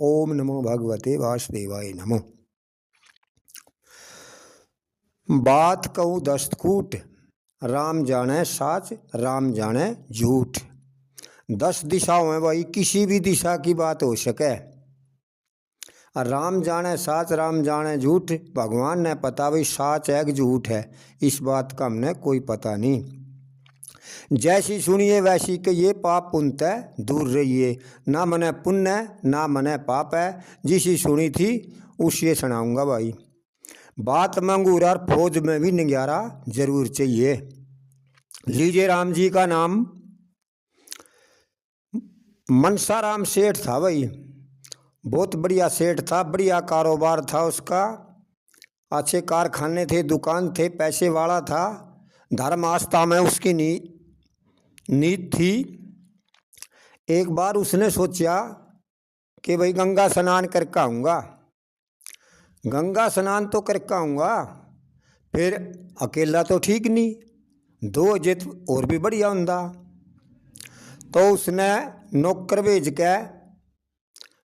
ओम नमो भगवते वासुदेवाय नमो। बात कहूँ दस्तकूट, राम जाने साच राम जाने झूठ। 10 दिशाओं में भाई किसी भी दिशा की बात हो सके। राम जाने साच राम जाने झूठ। भगवान ने पता भाई साच है कि झूठ है, इस बात का हमने कोई पता नहीं। जैसी सुनिए वैसी कि ये पाप पुण्य है दूर रहिए। ना मने पुण्य ना मने पाप है, जिसी सुनी थी उसे सुनाऊंगा भाई। बात मंगूर और फौज में भी निग्यारा जरूर चाहिए। लीजिए राम जी का नाम। मनसाराम सेठ था भाई, बहुत बढ़िया सेठ था, बढ़िया कारोबार था उसका, अच्छे कारखाने थे, दुकान थे, पैसे वाला था, धर्म आस्था में उसकी नीत थी। एक बार उसने सोचा कि भाई गंगा स्नान करके आऊँगा, गंगा स्नान तो करके आऊँगा, फिर अकेला तो ठीक नहीं, 2 जित और भी बढ़िया होंदा। तो उसने नौकर भेज के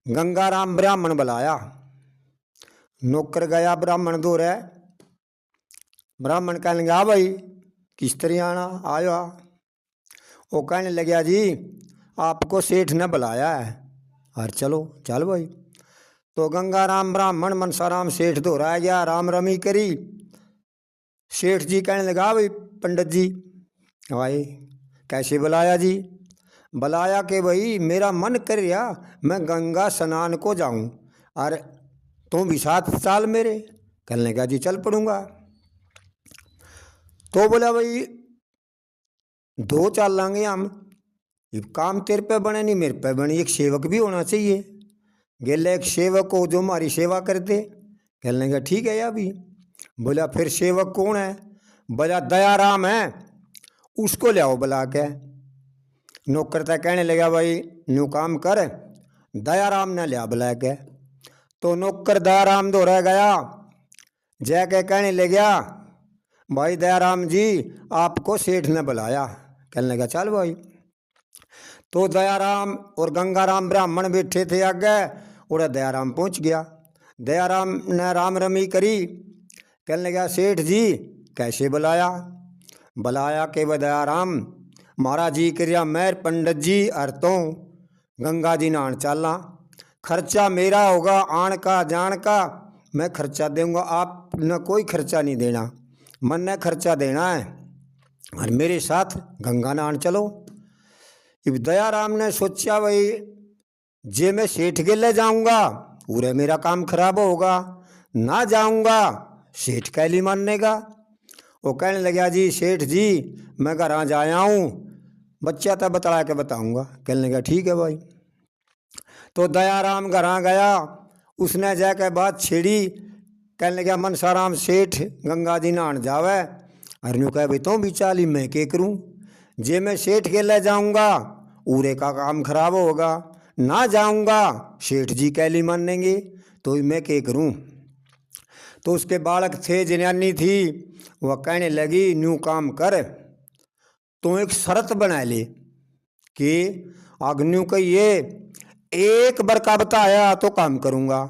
गंगाराम ब्राह्मण बुलाया। नौकर गया ब्राह्मण दो रहे। ब्राह्मण कहने लगा भाई किस तरह आना आया। वो कहने लगा जी आपको सेठ ने बुलाया है। अरे चलो चल भाई। तो गंगाराम ब्राह्मण मनसाराम सेठ दो रहा गया, राम रमी करी। सेठ जी कहने लगा भाई पंडित जी भाई कैसे बुलाया जी। बुलाया कि भाई मेरा मन कर रहा मैं गंगा स्नान को जाऊं, अरे तुम भी साथ चाल मेरे। कहने लगा जी चल पड़ूंगा। तो बोला भाई 2 चाल लांगे हम, काम तेरे पे बने नहीं मेरे पे बने, एक सेवक भी होना चाहिए। गेले एक सेवक हो जो हमारी सेवा कर दे। कहने लगा ठीक है अभी। बोला फिर सेवक कौन है। बोला दयाराम है, उसको ले आओ बुला के। नौकर तक कहने लगा भाई न्यू काम कर, दयाराम ने लिया बुला के। तो नौकर दयाराम दो रह गया, जैके कहने लगा भाई दयाराम जी आपको सेठ ने बुलाया। कहने लगा चल भाई। तो दयाराम और गंगाराम ब्राह्मण बैठे थे आगे, और दयाराम पहुंच गया। दयाराम ने राम रमी करी। कहने लगा सेठ जी कैसे बुलाया। बुलाया कि वह दयाराम महाराज जी क्रिया मैं पंडित जी अर तो गंगा जी नहान चलना, खर्चा मेरा होगा आन का जान का, मैं खर्चा दूंगा, आप न कोई खर्चा नहीं देना, मन ने खर्चा देना है और मेरे साथ गंगा नहान चलो। इब दयाराम ने सोचा भाई जे मैं सेठ के ले जाऊंगा पूरे मेरा काम खराब होगा, ना जाऊंगा सेठ कैली मानेगा। वो कहने लगा जी सेठ जी मैं घर जाया हूँ, बच्चा था बतला के बताऊंगा। कहने लगा ठीक है भाई। तो दयाराम घर गया, उसने जाकर बात छेड़ी। कहने लगा मनसाराम सेठ गंगा जी नहान जावे। अरे न्यू कह भाई तुम भी चाली मैं के करूँ, जे मैं सेठ के ले जाऊंगा उरे का काम खराब होगा, ना जाऊंगा सेठ जी कैली मानेंगे, तो मैं के करूँ। तो उसके बालक थे, जनानी थी, वह कहने लगी न्यू काम कर, तो एक शर्त बना ले कि अग्नियों का ये एक बार का बताया तो काम करूँगा,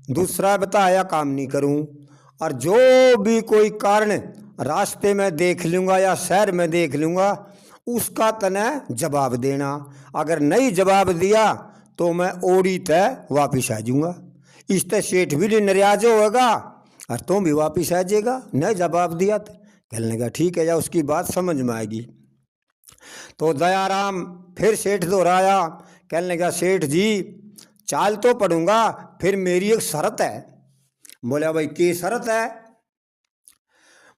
दूसरा बताया काम नहीं करूँ, और जो भी कोई कारण रास्ते में देख लूँगा या शहर में देख लूँगा उसका तने जवाब देना, अगर नहीं जवाब दिया तो मैं ओड़ी तय वापिस आ जाऊँगा। इससे सेठ भी नाराज होगा और तुम भी वापिस आ जाएगा, नहीं जवाब दिया तो। कहने लगा ठीक है या उसकी बात समझ में आएगी। तो दयाराम फिर सेठ दोहराया। कहने लगा सेठ जी चाल तो पड़ूंगा, फिर मेरी एक शर्त है। बोला भाई क्या शर्त है।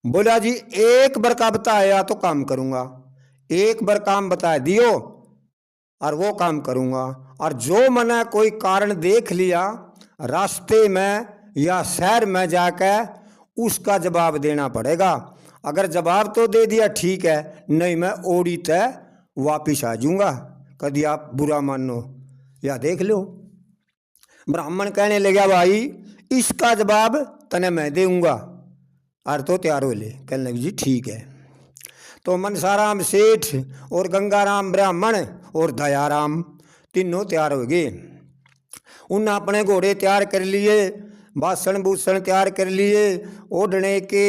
बोला जी एक बार का बताया तो काम करूंगा, एक बार काम बता दियो और वो काम करूंगा, और जो मैंने कोई कारण देख लिया रास्ते में या शहर में जाकर उसका जवाब देना पड़ेगा, अगर जवाब तो दे दिया ठीक है, नहीं मैं ओड़ी तय वापिस आ जाऊँगा, कभी आप बुरा मानो या देख लो। ब्राह्मण कहने लगा भाई इसका जवाब तने मैं दूंगा, और तो तैयार हो ले। कहने लगे जी ठीक है। तो मनसाराम सेठ और गंगाराम ब्राह्मण और दयाराम तीनों तैयार हो गए। उन्हें अपने घोड़े तैयार कर लिए, बासन बूसन तैयार कर लिए, ओढ़ने के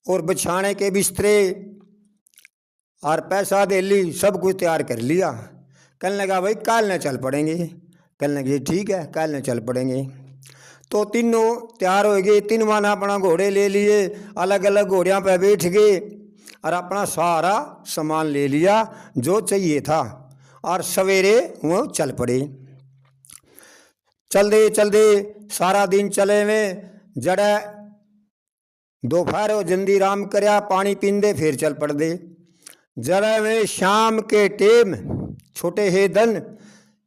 और बिछाने के बिस्तरे और पैसा दे ली, सब कुछ तैयार कर लिया। कहने लगा भाई कल न चल पड़ेंगे। कहने लगे ठीक है कल न चल पड़ेंगे। तो तीनों तैयार हो गए, तीनों ने अपना घोड़े ले लिए, अलग अलग घोड़ियाँ पर बैठ गए और अपना सारा सामान ले लिया जो चाहिए था और सवेरे वो चल पड़े। चल दे सारा दिन चले में, जड़े दोपहर हो जंदी राम करया, पानी पींदे फिर चल पड़ दे। जड़े में शाम के टेम छोटे हे दन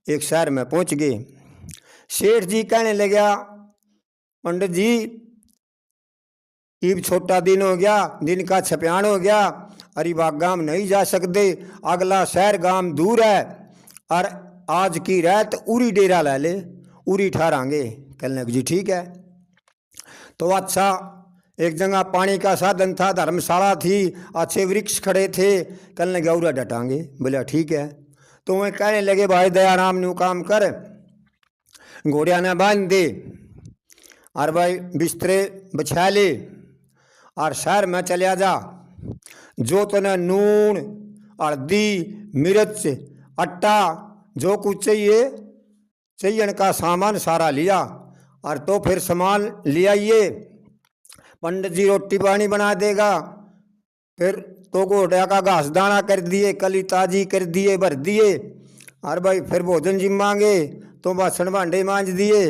एक शहर में पहुंच गए। सेठ जी कहने लगा पंडित जी इब छोटा दिन हो गया, दिन का छप्यान हो गया, अरे बाग गांव नहीं जा सकते, अगला शहर गांव दूर है और आज की रात उरी डेरा ले ले, उरी ठहरांगे। कहने लगे जी ठीक है। तो अच्छा एक जगह पानी का साधन था, धर्मशाला थी, अच्छे वृक्ष खड़े थे। कहने लगे उरा डटांगे। बोला ठीक है। तो वह कहने लगे भाई दयाराम न्यू काम कर, घोड़िया ने बांध दे और भाई बिस्तरे बिछा ले और शहर में चलिया जा, जो तने नून हल्दी मिर्च आटा जो कुछ चाहिए का सामान सारा लिया और तो फिर सामान ले आइए। पंडित जी रोटी पानी बना देगा, फिर तो घोड़िया का घास दाना कर दिए, कली ताजी कर दिए, भर दिए और भाई फिर भोजन जिम्मांगे तो बासन भांडे मांज दिए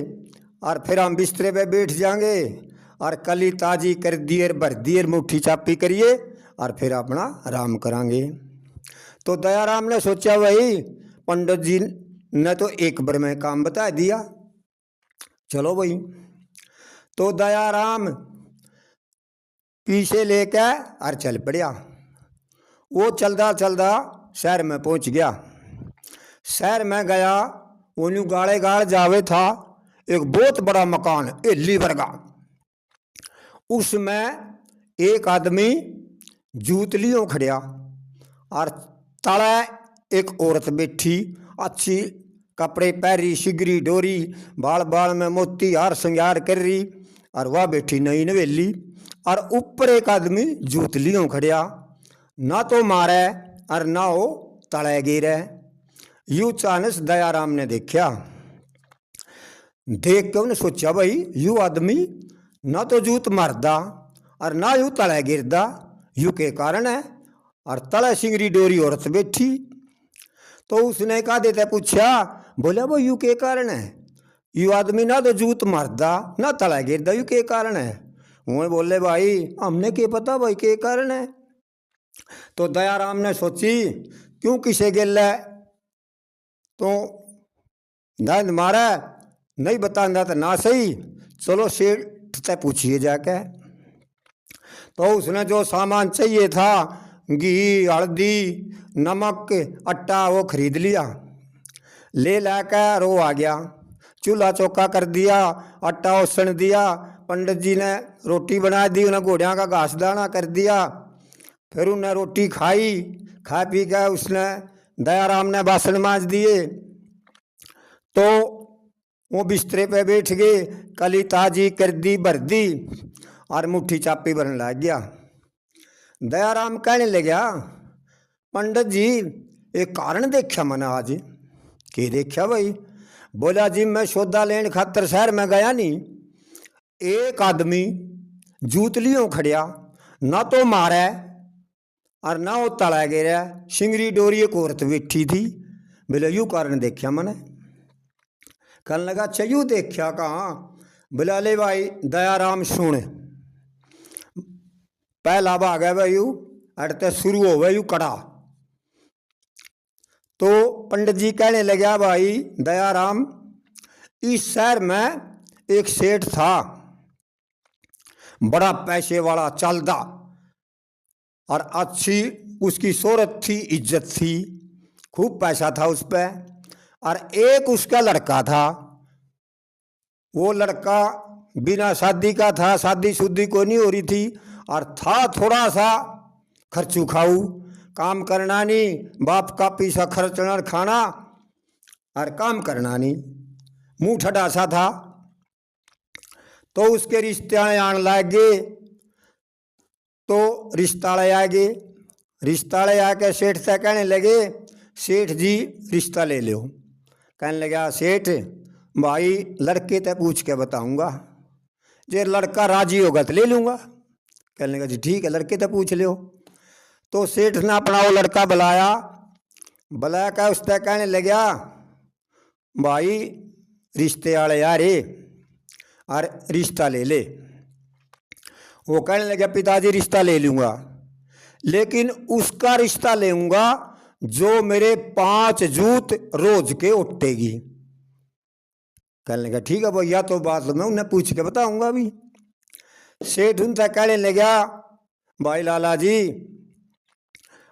और फिर हम बिस्तरे पे बैठ जाएंगे और कली ताजी कर दिए, भर दिए, मुट्ठी चापी करिए और फिर अपना आराम करांगे। तो दयाराम ने सोचा भाई पंडित जी ने तो एक बार में काम बता दिया, चलो भाई। तो दयाराम पीछे लेकर और चल पड़ा। वो चलता चलता शहर में पहुंच गया। शहर में गया, वो न्यू गाड़े गाड़ जावे था एक बहुत बड़ा मकान एली वर्गा, उसमें एक आदमी जूतलियों खड़िया और तले एक औरत बैठी, अच्छी कपड़े पहरी, शिगरी डोरी, बाल बाल में मोती हार श्रृंगार कर रही और वह बैठी नई नवेली और ऊपर एक आदमी जूतलियों खड़िया, ना तो मारे और ना वो तले गिरे। यूं चानस दयाराम ने देखा, देख के उन्हें सोचा भाई यू आदमी ना तो जूत मारदा और ना यू तले गिरदा, यू के कारण है और तले सिंगरी डोरी औरत बैठी। तो उसने कहा देते पूछा, बोला वो यू के कारण है, यू आदमी ना तो जूत मारदा ना तले गिरदा, यू के कारण है। वो बोले भाई हमने क्या पता भाई के कारण है। तो दयाराम ने सोची क्यों किसे गिल है तो दंद मारा, नहीं बतांदा तो ना सही, चलो सेठ से पूछिए जाके। तो उसने जो सामान चाहिए था घी हल्दी नमक आटा वो खरीद लिया, ले लाकर वो आ गया, चूल्हा चौका कर दिया, आटा ओसन दिया, पंडित जी ने रोटी बना दी, उन्हें घोड़िया का घास दाना कर दिया, फिर उन्हें रोटी खाई, खा पी कर उसने दयाराम ने बासन मांज दिए। तो वो बिस्तरे पे बैठ गए, कली ताजी कर दी भर दी और मुट्ठी चापी भरने लग गया। दयाराम कहने लगा पंडित जी एक कारण देखा मैंने आज। के देखा भाई? बोला जी मैं सौदा लेने खातर शहर में गया नहीं, एक आदमी जूतलियों खड़िया, ना तो मारे और ना वो तला गिरा, सिंगरी डोरी एक औरत बैठी थी। बोले यू कारण देखा मैंने। कहने लगा अच्छा यू देखा कहाँ? बोला ले भाई दयाराम सुन, पहला भाग है भाई यू अड़ते शुरू हो गए यू कड़ा। तो पंडित जी कहने लगा भाई दयाराम इस शहर में एक सेठ था, बड़ा पैसे वाला चलदा और अच्छी उसकी शोहरत थी, इज्जत थी, खूब पैसा था उस पर। और एक उसका लड़का था, वो लड़का बिना शादी का था, शादी शुद्धि को नहीं हो रही थी और था थोड़ा सा खर्चू खाऊ, काम करना नहीं, बाप का पैसा खर्चना खाना और काम करना नहीं, मुंह ठड़ा सा था। तो उसके रिश्ते आने लग गए। तो रिश्ताले आ गए। रिश्ताले आके सेठ से कहने लगे, सेठ जी रिश्ता ले लो। कहने लगा, सेठ भाई लड़के ते पूछ के बताऊंगा, जे लड़का राजी होगा तो ले लूँगा। कहने लगा, जी ठीक है, लड़के ते पूछ लो। तो सेठ ने अपना वो लड़का बुलाया। बुला कर उससे कहने लगा, भाई रिश्ते वाले यार और रिश्ता ले ले। वो कहने लगा, पिताजी रिश्ता ले लूँगा, लेकिन उसका रिश्ता लेऊंगा जो मेरे 5 जूत रोज के उठेगी। कहने लगा, ठीक है भैया, तो बात मैं उन्हें पूछ के बताऊंगा अभी। सेठ उनसे कहने लगा, भाई लाला जी,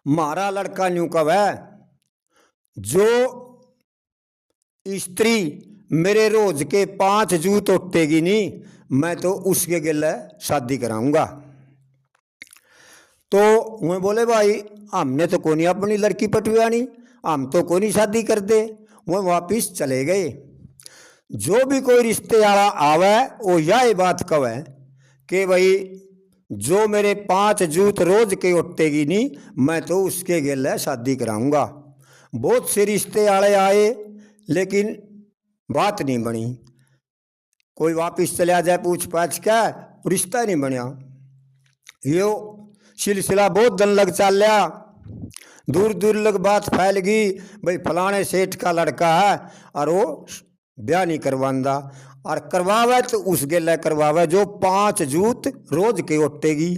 मारा लड़का न्यू कब है, जो स्त्री मेरे रोज के 5 जूत उठेगी नहीं, मैं तो उसके गिले शादी कराऊंगा। तो वह बोले, भाई हमने तो कोई अपनी लड़की पटवानी, हम तो कोई नहीं शादी कर दे। वह वापिस चले गए। जो भी कोई रिश्ते वाला आवे वो यह बात कहे कि भाई जो मेरे 5 जूत रोज के उठेगी नहीं, मैं तो उसके गिले शादी कराऊंगा। बहुत से रिश्ते वाले आए, लेकिन बात नहीं बनी। कोई वापिस चला जाए पूछ पाछ का, रिश्ता नहीं बनया। यो सिलसिला बहुत दिन लग चल लिया। दूर दूर लग बात फैल गई, भाई फलाने सेठ का लड़का है और वो ब्याह नहीं करवांदा, और करवावे तो उस गेला करवावे जो 5 जूत रोज के उठेगी।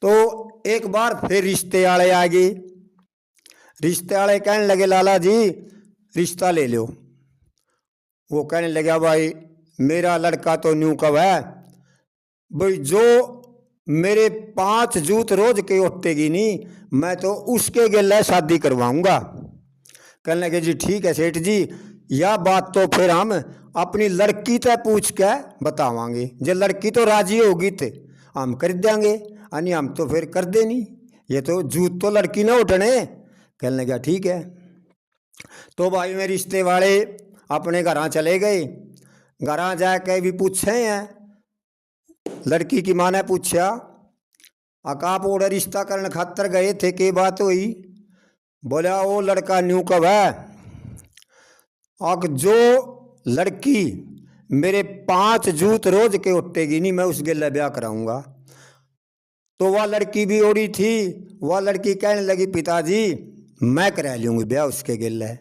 तो एक बार फिर रिश्ते वाले आ गए। रिश्ते वाले कहने लगे, लाला जी रिश्ता ले लो। वो कहने लगा, भाई मेरा लड़का तो न्यू कब है, भाई जो मेरे 5 जूत रोज के उठेगी नहीं, मैं तो उसके गिले शादी करवाऊंगा। कहने लगे, जी ठीक है सेठ जी, यह बात तो फिर हम अपनी लड़की से पूछ के बतावांगे। जब लड़की तो राजी होगी तो हम कर देंगे, यानी हम तो फिर कर दे नहीं, ये तो जूत तो लड़की ना उठने। कहने लगा, ठीक है। तो भाई में रिश्ते वाले अपने घर चले गए। घर जाके भी पूछे हैं, लड़की की माँ ने पूछा, अकाप ओढ़े रिश्ता करने खातर गए थे, के बात हुई? बोला, वो लड़का न्यू कब है, और जो लड़की मेरे 5 जूत रोज के उठेगी नहीं, मैं उस गिले ब्याह कराऊंगा। तो वह लड़की भी ओढ़ी थी। वह लड़की कहने लगी, पिताजी मैं करा लूँगी ब्याह उसके गिले।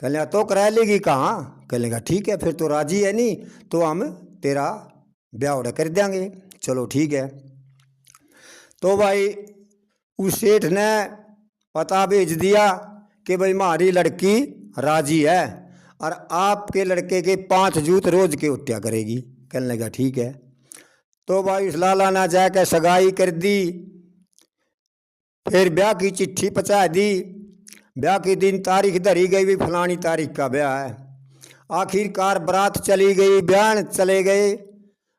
कहने तो करा लेगी कहाँ? कहने लगा, ठीक है, फिर तो राजी है नहीं, तो हम तेरा ब्याह उड़ा कर देंगे। चलो ठीक है। तो भाई उस सेठ ने पता भेज दिया कि भाई हमारी लड़की राजी है और आपके लड़के के 5 जूत रोज के उठ्या करेगी। कहने लगा, ठीक है। तो भाई उस लाला ने जाकर सगाई कर दी। फिर ब्याह की चिट्ठी पहुँचा दी। ब्याह की दिन तारीख धरी गई, भी फलानी तारीख का ब्याह है। आखिरकार बारात चली गई, ब्याह चले गए,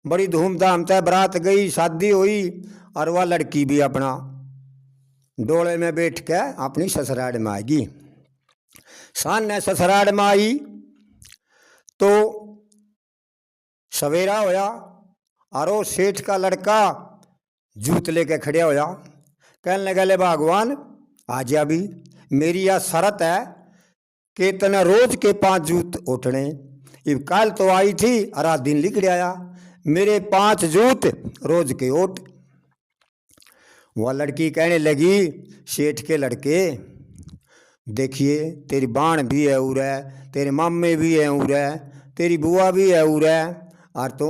बड़ी धूमधाम से बारात गई, शादी हुई, और वह लड़की भी अपना डोले में बैठ के अपनी ससुराल में आएगी। सामने ससुराल में आई तो सवेरा होया और वो सेठ का लड़का जूत लेके खड़े होया। कहने लगा, ले भगवान आज अभी मेरी यह शर्त है कि तने रोज के 5 जूत उठने। इब कल तो आई थी और आज दिन लिख आया, मेरे 5 जूत रोज के उठ। वह लड़की कहने लगी, सेठ के लड़के देखिए, तेरी बाण भी है उर है, तेरे मामे भी है उर है, तेरी बुआ भी है उर है, और तो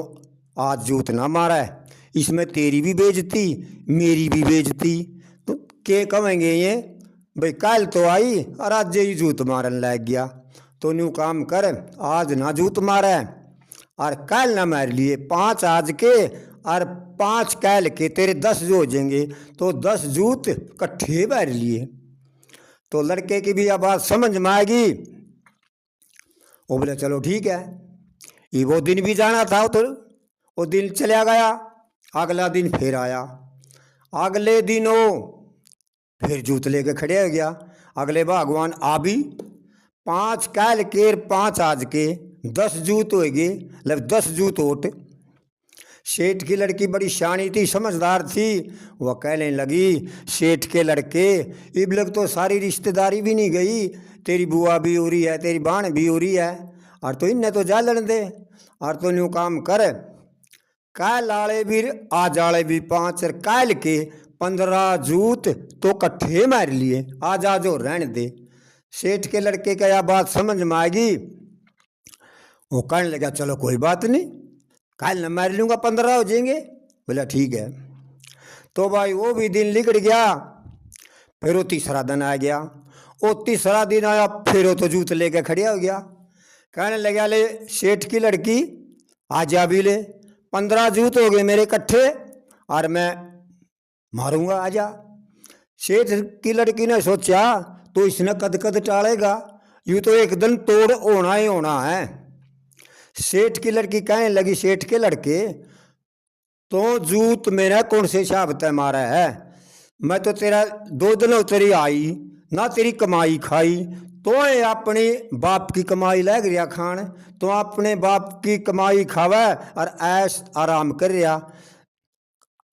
आज जूत ना मारा है, इसमें तेरी भी बेइज्जती मेरी भी बेइज्जती। तो के कहेंगे ये, भाई कल तो आई और आज ही जूत मारन लग गया। तो न्यू काम कर, आज ना जूत मारे और कल ना मार लिए। 5 आज के और 5 कल के, तेरे 10 जो हो जाएंगे, तो 10 जूत इकट्ठे मार लिए। तो लड़के की भी अब बात समझ में आएगी। वो बोले, चलो ठीक है। ये वो दिन भी जाना था, तो वो दिन चला गया। अगला दिन फिर आया। अगले दिन वो फिर जूत लेके खड़े हो गया। अगले भगवान आ भी 5 कैल केर 5 आज के 10 जूत हो गए, मतलब 10 जूत ओट। सेठ की लड़की बड़ी शानी थी, समझदार थी। वह कहने लगी, सेठ के लड़के इब लग तो सारी रिश्तेदारी भी नहीं गई, तेरी बुआ भी हो रही है, तेरी बाण भी हो रही है, और तो इन्हें तो जालन दे, और तो न्यू काम कर, कै लाले भी आ जाले भी 5 और कैल के 15 जूत तो कट्ठे मार लिए, आज जो रहने दे। सेठ के लड़के का यह बात समझ में आएगी। वो कहने लगा, चलो कोई बात नहीं, कल न मार लूँगा, 15 हो जाएंगे। बोला ठीक है। तो भाई वो भी दिन निकल गया। फिर वो तीसरा दिन आ गया। वो तीसरा दिन आया, फिर वो तो जूत लेके खड़िया हो गया। कहने लगा, ले सेठ की लड़की आज जा भी ले, 15 जूत हो गए मेरे इकट्ठे, और मैं मारूंगा, आजा। सेठ की लड़की ने सोचा, तो इसने कद कद टालेगा, यूँ तो एक दिन तोड़ होना ही होना है। सेठ की लड़की कहने लगी, सेठ के लड़के तो जूत मेरा कौन से हिसाब तय मारा है, मैं तो तेरा 2 दिन तेरी आई ना, तेरी कमाई खाई, तो अपनी बाप की कमाई लग रहा खान, तो अपने बाप की कमाई खावे और ऐश आराम कर रहा,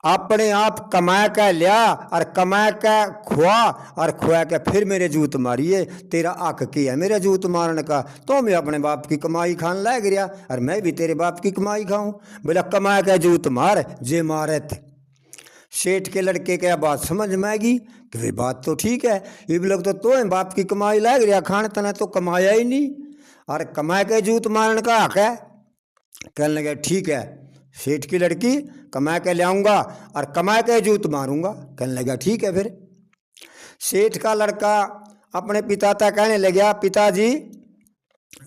अपने आप कमा के लिया और कमा के खुआ, और खुआ के फिर मेरे जूत मारिए, तेरा हक की है मेरे जूत मारने का, तो मैं अपने बाप की कमाई खान लग गया और मैं भी तेरे बाप की कमाई खाऊं। बोला कमा के जूत मार जे मारे थे। सेठ के लड़के क्या बात समझ में आएगी कि वे बात तो ठीक है, ये भी लोग तो बाप की कमाई लग रहा खान, तना तो कमाया ही नहीं, और कमा के जूत मारने का हक है। कहने लगे ठीक है, सेठ की लड़की कमा के ले आऊँगा और कमा के जूत मारूंगा। कहने लगा ठीक है। फिर सेठ का लड़का अपने पिता तक कहने लगा, पिताजी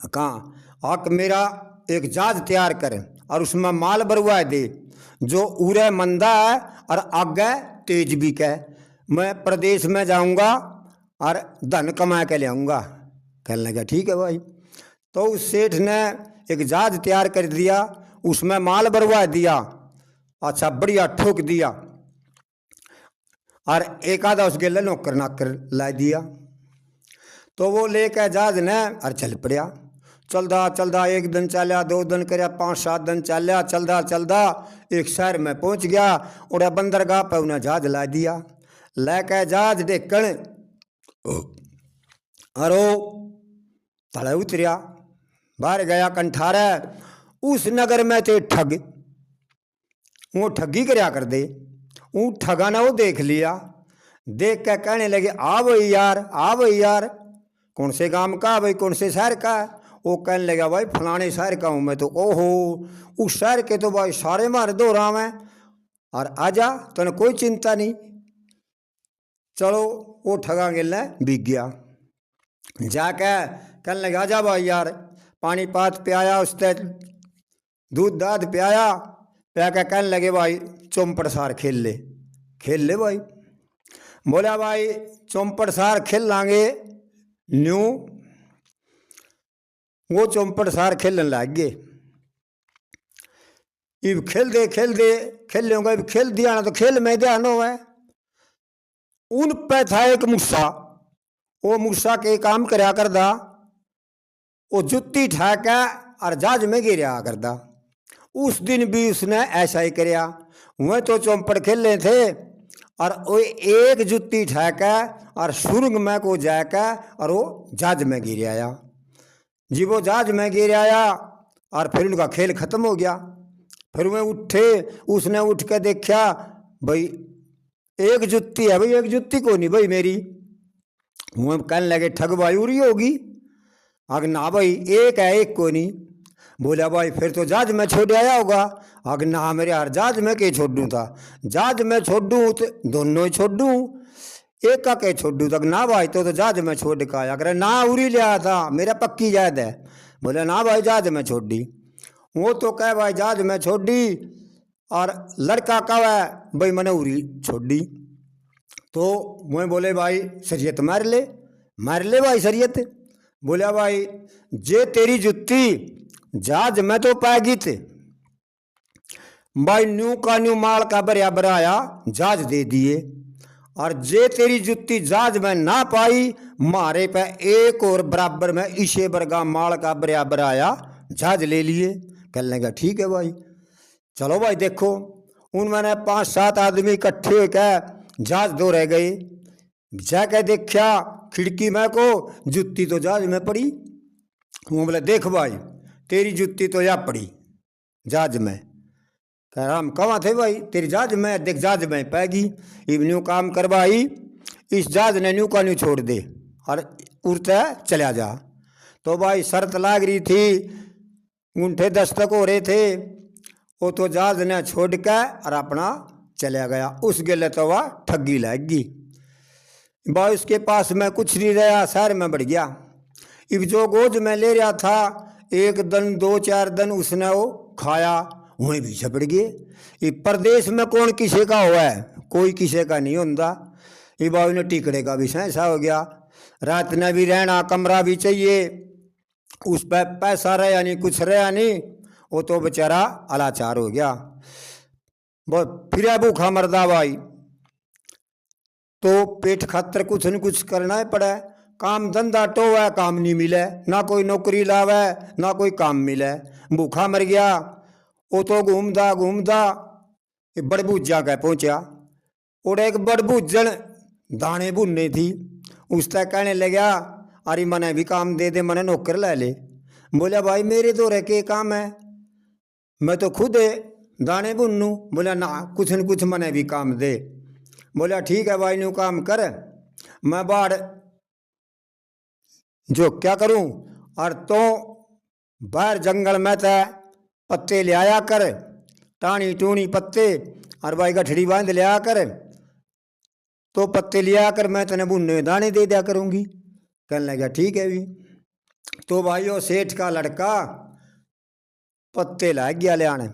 कहाँ आक मेरा एक जहाज तैयार करें और उसमें माल बरवा दे, जो उरे मंदा है और आगे तेज भी कह, मैं प्रदेश में जाऊंगा और धन कमा के ले आऊँगा। कहने लगा ठीक है भाई। तो उस सेठ ने एक जहाज तैयार कर दिया, उसमें माल बरवा दिया, अच्छा बढ़िया ठोक दिया, और एक आधा उसके लिए नौकर नाकर ला दिया। तो वो लेकर जहाज ने और चल पड़ा। चलदा चलदा 1 दिन चलिया, 2 दिन करया, 5-7 दिन चलिया, चलदा चलदा एक शहर में पहुंच गया। और बंदरगाह पर उन्हें जहाज ला दिया। लेकर जहाज देखण अरो तले उतरिया, बाहर गया कंठारे, उस नगर में थे ठग, वो ठगी करया कर दे। वो ठगा ना वो देख लिया, देख के कहने लगे, आ भाई यार, आ भाई यार, कौन से गांव का भाई, कौन से शहर का। वो कहने लगा, भाई फलाने शहर का हूँ मैं तो। ओहो, उस शहर के तो भाई सारे मारे दो राम है, और आजा तो कोई चिंता नहीं। चलो वो ठगा गिलने बिक गया। जाके कहने लगा, आजा भाई यार, पानी पात पियाया, उससे दूध दाद पियाया, पिया के कहने लगे, भाई चौंपड़ सार खेल ले। खेल ले भाई। बोला भाई चौंपड़ सार खेल लांगे न्यू। वो चौंपड़ सार खेलने लग गए। इब खेल दे खेल लूँगा, इब खेल दिया ना तो खेल में ध्यान हो है। उन पे था एक मूसा, वो मूसा के काम करया करदा, वो जुत्ती ठाका और जहाज में गिरा करदा। उस दिन भी उसने ऐसा ही करया। वह तो चौंपड़ खेल रहे थे और वो एक जुत्ती ठाका और सुरंग में को जाकर और वो जहाज में गिर आया। जी वो जहाज में गिर आया और फिर उनका खेल खत्म हो गया। फिर वह उठे, उसने उठ के देखा, भाई एक जुत्ती है, भाई एक जुत्ती को नहीं भाई मेरी। वह कहने लगे, ठग भाई उरी होगी। अगर ना भाई एक है, एक को नहीं। बोला भाई फिर तो जहाज में छोड़ आया होगा। अगर ना मेरे यार जहाज में कहीं छोड़ूँ था, जहाज में छोड़ूँ तो दोनों ही छोड़ूँ, एक का कहीं छोड़ूँ तक ना भाई तो जहाज में छोड़ के आया। अगर ना उरी लिया था, मेरा पक्की याद है। बोले ना भाई जहाज में छोड़ दी। वो तो कहे भाई जहाज में छोड़ दी, और लड़का कहे भाई मैंने उरी छोड़ दी। तो मैं बोले भाई शरीयत मार ले भाई शरीयत। बोला भाई जे तेरी जुत्ती जहाज में तो पाएगी थे भाई, न्यू का न्यू माल का बराबर आया, जहाज दे दिए, और जे तेरी जुत्ती जहाज में ना पाई, मारे पे एक और बराबर में इसे बरगा माल का बराबर आया, जहाज ले लिए। कहने लगा ठीक है भाई, चलो भाई देखो। उनमें 5-7 आदमी इकट्ठे होकर जहाज दो रह गए। जाके देखा खिड़की में को जुत्ती तो जहाज में पड़ी। वो बोले देख भाई तेरी जुत्ती तो यहाँ पड़ी जहाज में। कह रहा हम कहाँ थे भाई, तेरी जहाज में, देख जहाज में पैगी। इब न्यू काम कर भाई, इस जहाज ने न्यू का न्यू छोड़ दे और उड़ते चला जा। तो भाई शर्त लाग रही थी, ऊँठे दस्तक हो रहे थे। वो तो जहाज ने छोड़ के और अपना चला गया। उस गले तो वह ठगी लगी भाई, उसके पास में कुछ नहीं रहा, शहर में बढ़ गया। इब जो गोद में ले रहा था, 1 दिन 2-4 दिन उसने वो खाया, वहीं भी झपड़ गए। ये परदेश में कौन किसी का हुआ है, कोई किसी का नहीं होता। ये बाबू ने टिकड़े का भी ऐसा हो गया, रात ने भी रहना, कमरा भी चाहिए, उस पर पैसा रहा नहीं, कुछ रहा नहीं। वो तो बेचारा अलाचार हो गया, बहुत फिर भूखा मरदा भाई। तो पेट खातर कुछ न कुछ करना ही पड़े। काम धंधा तो है, काम नहीं मिले, ना कोई नौकरी लावे ना कोई काम मिले, भूखा मर गया। वो तो घूमदा घूमदा बड़बूजा कह पहुंचा। और एक बड़बूजन दाने भुनने थी, उस तक कहने लगा अरे मने भी काम दे दे, मने नौकर ले ले। बोला भाई मेरे तो रह के काम है, मैं तो खुद दाने भुनूँ। बोला ना कुछ न कुछ मने भी काम दे। बोला ठीक है भाई न्यू काम कर, मैं बाढ़ जो क्या करूं। और तो बाहर जंगल में था पत्ते ले आया कर, टाणी टूणी पत्ते, और भाई गठड़ी बांध ले आया कर, तो पत्ते लिया कर, मैं तेने भुनने दाने दे दिया करूंगी। कहने लगा ठीक है भी। तो भाई वो सेठ का लड़का पत्ते ला गया ले आने,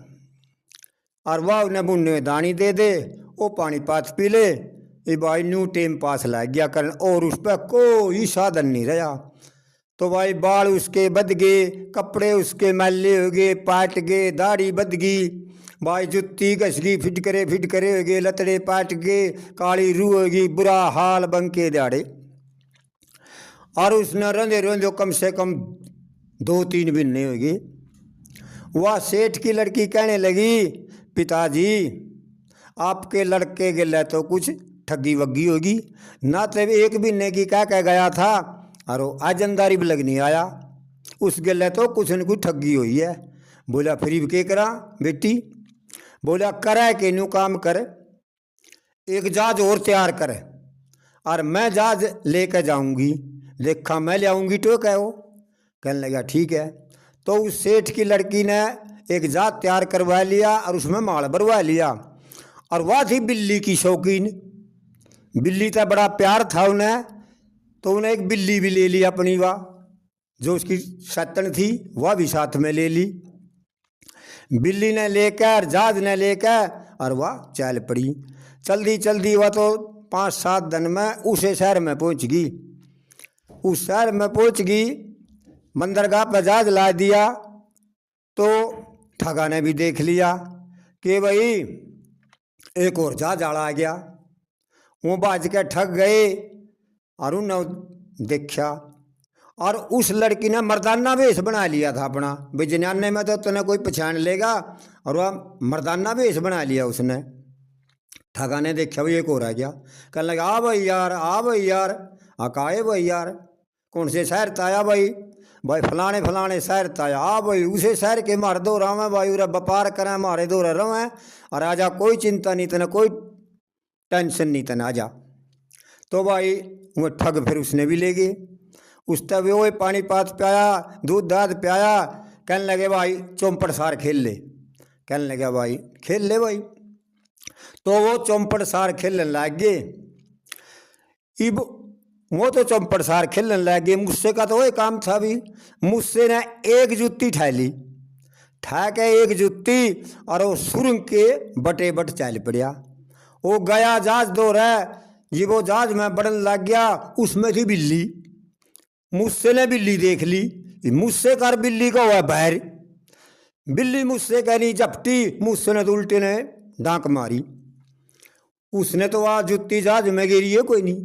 और वह उन्हें भुनने दानी दे दे, वो पानी पात पी ले। ये भाई न्यू टेम पास ला गया कर, और उस पर कोई साधन नहीं रहा। तो भाई बाल उसके बद गए, कपड़े उसके मैले हो गए, पाट गए, दाढ़ी बद गई भाई, जुत्ती घस गई, फिट करे हो गए, लतड़े पाट गए, काली रूह हो गई, बुरा हाल बन के दाड़े। और उसने रंधे रंधे कम से कम 2-3 महीने हो गए। वह सेठ की लड़की कहने लगी पिताजी आपके लड़के गिले तो कुछ ठगी वग्गी होगी ना, तो 1 महीने की कह गया था और आजंदारी भी लगनी आया, उस गिले तो कुछ न कुछ ठगी हुई है। बोला फिर के करा बेटी। बोला करे के न्यू काम कर, एक जहाज और तैयार कर, और मैं जहाज लेकर जाऊंगी, देखा मैं ले आऊँगी तो कहो। कहने लगा ठीक है। तो उस सेठ की लड़की ने एक जहाज तैयार करवा लिया और उसमें माल भरवा लिया। और वह थी बिल्ली की शौकीन, बिल्ली का बड़ा प्यार था उन्हें, तो उन्हें एक बिल्ली भी ले ली अपनी, वह जो उसकी सत्तन थी वह भी साथ में ले ली। बिल्ली ने लेकर जहाज ने लेकर और वह चल पड़ी। चलती चलती वह तो 5-7 दिन में उसे शहर में पहुंच गई। उस शहर में पहुंच गई, बंदरगाह पर जहाज ला दिया। तो ठगा ने भी देख लिया कि भाई एक और जहाज आ गया। वो बाज के ठग गए और उन्होंने देखा, और उस लड़की ने मर्दाना वेश बना लिया था अपना, बिजनाने में तो तूने कोई पहचान लेगा, और वह मर्दाना वेश बना लिया उसने। ठगा ने देखा भाई एक और आ गया। कहने लगा आ भाई यार, आ भाई यार, अकाए भाई यार, कौन से शहर ताया भाई, भाई फलाने फलाने शहर ताया, आ भाई उसे शहर के मार दो रहा भाई, उरा व्यापार करें मारे दो रहा, और आजा कोई चिंता नहीं तना, कोई टेंशन नहीं तना, आजा। तो भाई वो ठग फिर उसने भी ले गए, उस तब वो पानी पात पियाया, दूध दाद पियाया। कहने लगे भाई चौपड़ सार खेल ले। कहने लगे भाई खेल ले भाई। तो वो चौपड़ सार खेलने लग गए। इब वो तो चौपड़ सार खेलने लग गए, मुझसे का तो वही काम था भी। मुझसे ने एक जुत्ती ठा ली, ठा के एक जुत्ती, और वो सुरंग के बटे बट चल पड़िया। वो गया जहाज दो रहा, ये वो जहाज में बढ़न लग गया, उसमें थी बिल्ली। मुझसे ने बिल्ली देख ली, मुझसे कर बिल्ली का हुआ बाहर, बिल्ली मुझसे कह नहीं झपटी, मुझसे ने तो उल्टे ने डांक मारी। उसने तो वहाँ जुत्ती जहाज में गिरी है कोई नहीं।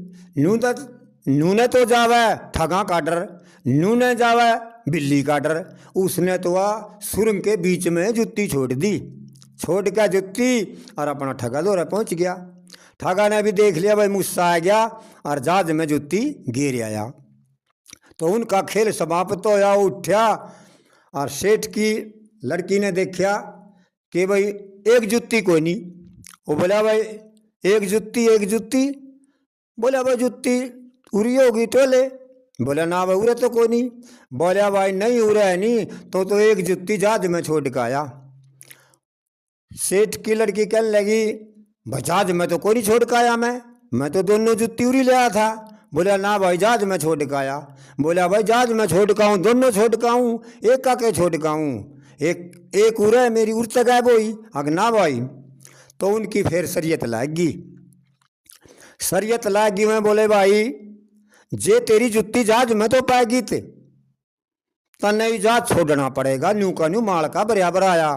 नू ने तो जावे ठगा का डर, नू ने जावे बिल्ली का डर। उसने तो वहाँ सुरंग के बीच में जुत्ती छोड़ दी, छोड़ के जुत्ती और अपना ठगा दौरा पहुँच गया। ठगा ने भी देख लिया भाई मुस्सा आ गया और जहाज में जुत्ती गिर आया। तो उनका खेल समाप्त होया। उठा और सेठ की लड़की ने देखा कि भाई एक जुत्ती कोई नहीं। वो बोला भाई एक जुत्ती। बोला भाई जुत्ती उरी होगी तो ले। बोला ना भाई उरे तो कोई नहीं। बोला भाई नहीं उरे है नहीं तो एक जुत्ती जहाज में छोड़ के आया। सेठ की लड़की कहने लगी जहाज में तो कोई नहीं छोड़ के आया, मैं तो दोनों जुत्ती उरी ले आया था। बोला ना भाई जहाज में छोड़ के आया। बोला भाई जहाज में छोड़ के आऊँ, दोनों छोड़ के आऊँ, एक का के छोड़ के आऊँ, एक उरे है मेरी उड़ तक है बोई अग ना भाई। तो उनकी फिर शरीयत लागी मैं बोले भाई जे तेरी जुत्ती जहाज में तो पाएगी तने जहाज छोड़ना पड़ेगा, न्यू का न्यू माल का बराबर आया।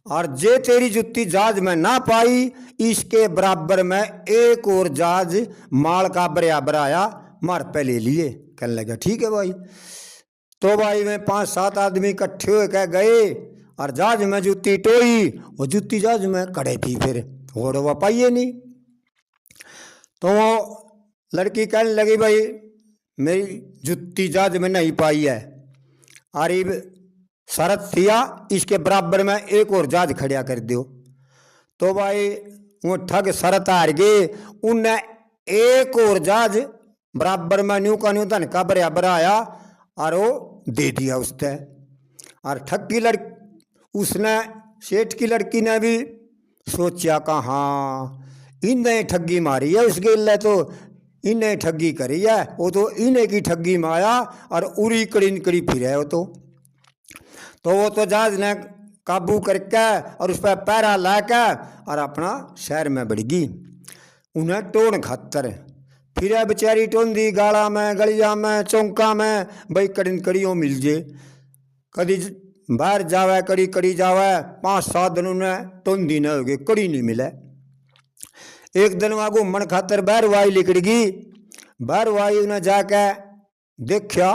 और जे तेरी जुत्ती जहाज में ना पाई इसके बराबर में एक और जहाज माल का बराबर आया, मार पे ले लिए। कहने लगा ठीक है भाई। तो भाई में 5-7 आदमी इकट्ठे हो कह गए और जहाज में जुत्ती टोई, वो जुत्ती जहाज में कड़े थी फिर और वह पाइए नहीं। तो वो लड़की कहने लगी भाई मेरी जुत्ती जहाज में नहीं पाई है, अरीब शरत थिया इसके बराबर में एक और जहाज खड़ा कर दो। तो भाई वो ठग शरत हार गए, उनने एक और जहाज बराबर में न्यू का न्यू धन का बराबर आया और वो दे दिया उसने। और ठग की उसने सेठ की लड़की ने भी सोचा कि हाँ इन्हें ठगी मारी है उस गेल तो इन्हें ठगी करी है, वो तो इन्हें की ठगी माया और उरी कड़ी फिर है वो तो जहाज ने काबू करके और उस पर पैरा लाके और अपना शहर में बढ़ गई। उन्हें टोन खातर फिर बेचारी टोंदी गाड़ा में गलिया में चौंका में भाई कड़ियों मिल जे। कभी बाहर जावे कड़ी जावे 5-7 दिन उन्हें टोंदी न हो गई, कड़ी नहीं मिले। एक दिन वहाँ घूमन खातर बहरवाई लिकड़ गई। बहरवाई उन्हें जाके देखा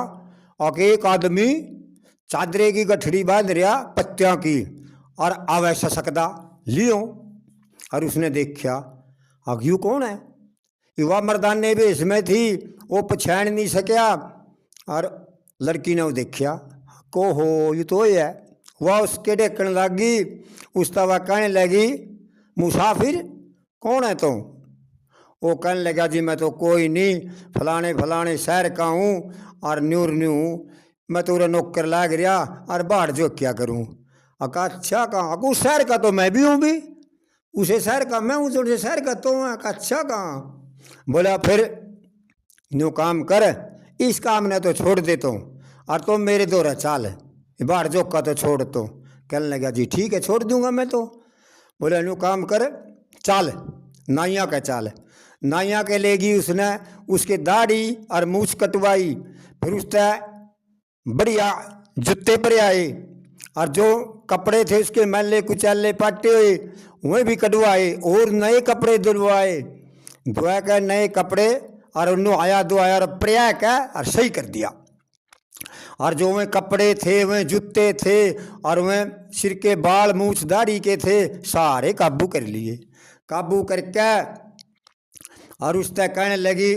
और एक आदमी चादरे की गठड़ी बांध रहा पत्तियां की और आवे ससकदा लियो। और उसने देखा अब यू कौन है, युवा मर्दाने भी इसमें थी, वो पछाण नहीं सकिया। और लड़की ने वो देखा को हो ये तो है। वह उसके ढेकन लगी, उस तवा कहने लगी मुसाफिर कौन है तुम? वो कहने लगा जी मैं तो कोई नहीं, फलाने शहर का हूँ और न्यूर मैं तो नौकर लाग रहा और बाहर जो क्या करूँ। अका अच्छा कहाँ? उस शहर का तो मैं भी हूँ भी, उसे शहर का मैं हूँ तो उसे शहर का तो हूँ। अच्छा कहाँ? बोला फिर न्यू काम कर, इस काम ने तो छोड़ देता हूँ और तुम मेरे दौरा चाल बाहर जो का तो छोड़ तो। कहने लगा जी ठीक है छोड़ दूंगा मैं तो। बोला न्यू काम कर चाल नाइया का चाल। नाइया के लेगी उसने, उसके दाढ़ी और मूछ कटवाई, फिर उसने बढ़िया जूते पर आए और जो कपड़े थे उसके मैले कुचाले पाटे हुए वह भी कटवाए और नए कपड़े धुलवाए। धुआ कर नए कपड़े और नहाया धोया और प्रया का और सही कर दिया। और जो वह कपड़े थे वह जूते थे और वह सिर के बाल मूछ दाढ़ी के थे सारे काबू कर लिए। काबू करके और उससे कहने लगी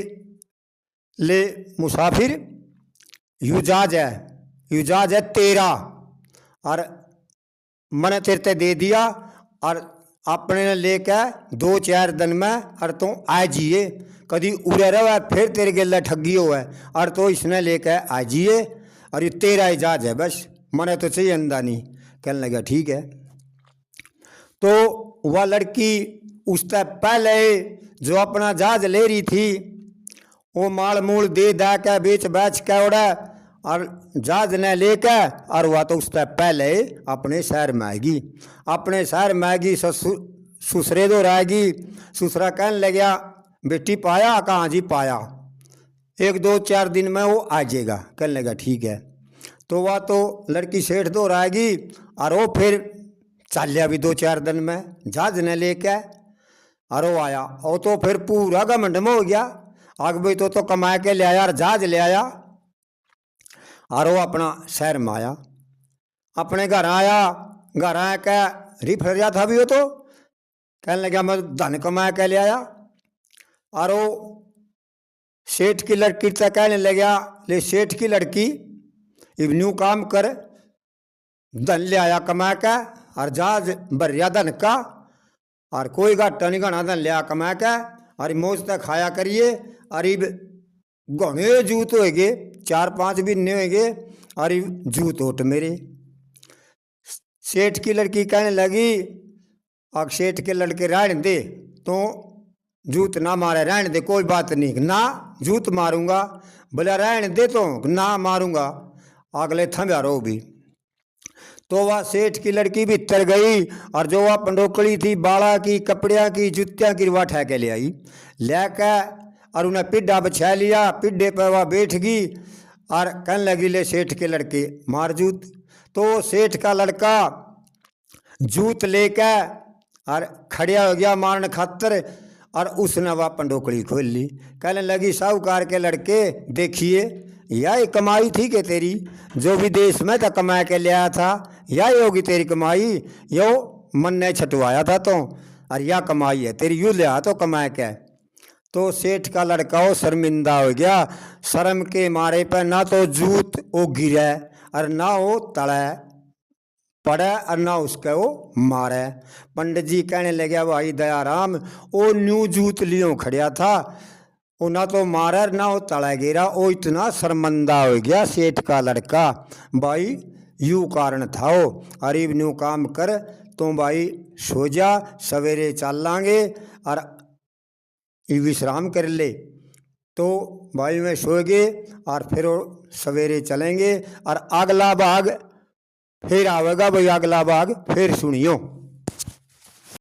ले मुसाफिर युजाज है तेरा और मैंने तेरे दे दिया और अपने ने लेके 2-4 दिन में और तो आ जाइए, कभी उड़े रहा फिर तेरे गेला ठगी हो है और तो इसने लेके आ जाइए और ये तेरा इजाज है बस, मैंने तो चाहिए अंदा नहीं। कहने लगा ठीक है। तो वह लड़की उससे पहले जो अपना जहाज ले रही थी वो माल मूल दे दा के बेच बैच के उड़ा और जहाज ने लेके और वह तो उससे पहले अपने शहर में आएगी। अपने शहर में आएगी, ससुरे दो रहेगी। ससुरा कहने लगा बेटी पाया? कहाँ जी पाया, 1-2-4 दिन में वो आ जाएगा। कहने लगा ठीक है। तो वह तो लड़की सेठ दो रहेगी और वो फिर चल लिया भी 2-4 दिन में जहाज ने लेके। और वो आया और तो फिर पूरा घमंड में हो गया। आग भाई तो कमा के ले आया और जहाज ले आया और वो अपना शहर में आया। अपने घर आया, घर आया क्या रिफ रहा था भी वो तो कहने लगा मैं धन कमा के ले आया। और वो सेठ की लड़की से कहने लगा ले सेठ की लड़की इवन्यू काम कर, धन ले आया कमा के और जहाज भरिया धन का और कोई घाटा नहीं घना धन लिया कमा के और मौज तक खाया करिए। और इब घने जूत हो गए 4-5 महीने हो गए और जूत उठ मेरे। सेठ की लड़की कहने लगी अब सेठ के लड़के रहने दे तो जूत ना मारे, रहने दे कोई बात नहीं, ना जूत मारूंगा, बोला रहने दे तो ना मारूंगा, अगले थम्यारो भी। तो वह सेठ की लड़की भीतर गई और जो वह पंडोकड़ी थी बाड़ा की कपड़िया की जूतियाँ की वह ठह के ले आई, लेके और उन्हें पिड्डा बिछा लिया, पिड्डे पर वह बैठ गई और कहने लगी ले सेठ के लड़के मार जूत। तो सेठ का लड़का जूत लेके और खड़िया हो गया मारने खातर और उसने वह पंडोकड़ी खोल ली। कहने लगी साहूकार के लड़के देखिए यह कमाई थी कि तेरी जो विदेश में था कमा के ले आया था, यह होगी तेरी कमाई, यो मन ने छटवाया था तो और यह कमाई है तेरी, यू ले आ तो कमा के। तो सेठ का लड़का वो शर्मिंदा हो गया, शर्म के मारे पर ना तो जूत वो गिरे और ना वो तड़े पड़े और ना उसके वो मारे। पंडित जी कहने लगे भाई दयाराम वो न्यू जूत लियो खड़िया था, वो ना तो मारे ना वो तड़ा गिरा, वो इतना शर्मिंदा हो गया सेठ का लड़का। भाई यू कारण था वो, अरीब न्यू काम कर तो भाई सो जा, सवेरे चल लांगे और विश्राम कर ले। तो भाई में सो गए और फिर सवेरे चलेंगे और अगला भाग फिर आवेगा भाई, अगला भाग फिर सुनियो।